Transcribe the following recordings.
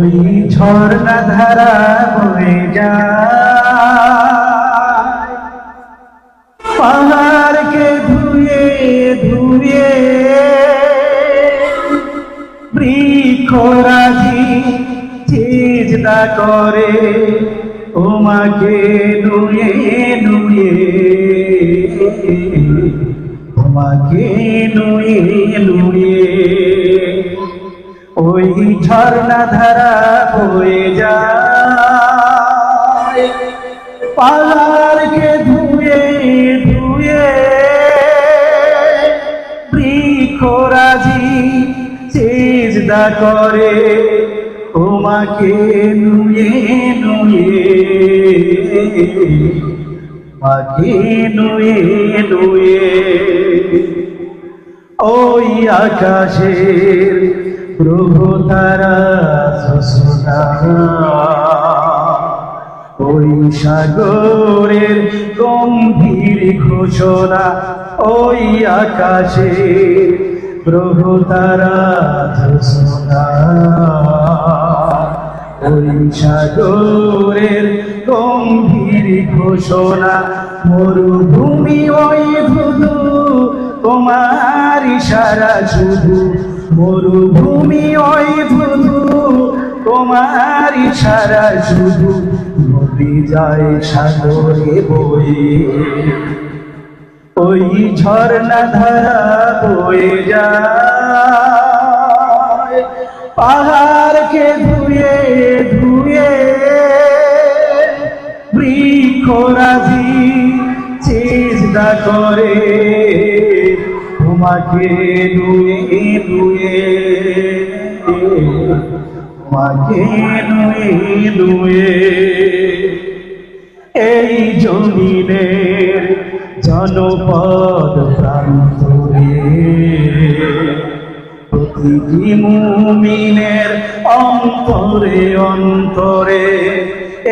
ওই ঝর্ণা ধারা বয়ে যায় পাহাড়কে ধুয়ে ধুয়ে, বৃক্ষরাজি সিজদা করে তোমাকে নুয়ে নুয়ে, তোমাকে নুয়ে নুয়ে। ওই ঝর্ণা ধারা বয়ে যায় পাহাড়কে ধুয়ে ধুয়ে, বৃক্ষরাজি সিজদা করে তোমাকে নুয়ে নুয়ে, তোমাকে নুয়ে নুয়ে। ওই আকাশের প্রভু তারা সুসুনা, ওই সাগরের গম্ভীর ঘোষণা, ওই আকাশের প্রভু তারা সুসুনা, ওই সাগরের গম্ভীর ঘোষণা। মরুভূমি ওই ধুধু তোমার ইশারা শুধু, মরুভূমি ওই ধুধু তোমার ইশারা শুধু, নদী যায় সাগরে বয়ে। ওই ঝর্ণা ধারা বয়ে যায় পাহাড়কে ধুয়ে ধুয়ে, বৃক্ষরাজি সিজদা করে তোমাকে নুয়ে নুয়ে, তোমাকে নুয়ে নুয়ে। এই জমিনের জনপদ প্রান্তরে প্রতিটি মুমিনের অন্তরে অন্তরে,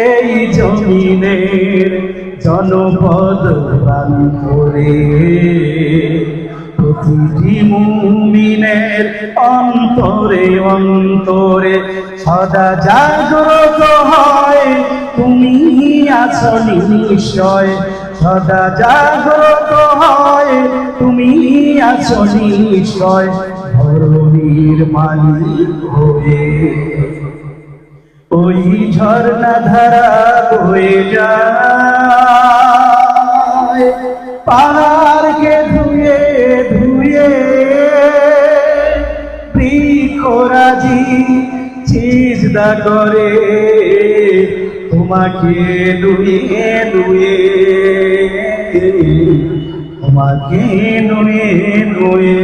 এই জমিনের জনপদ প্রান্তরে প্রতিটি মুমিনের অন্তরে অন্তরে সদা জাগ্রত হয় তুমি আছো নিশ্চয়, সদা জাগ্রত হয় তুমি আছো নিশ্চয়, ধরণীর মালিক হয়ে। ওই ঝর্ণা ধারা বয়ে যায় পাহাড়কে ধুয়ে ধুয়ে, বৃক্ষরাজি সিজদা করে তোমাকে নুয়ে নুয়ে, তোমাকে নুয়ে নুয়ে।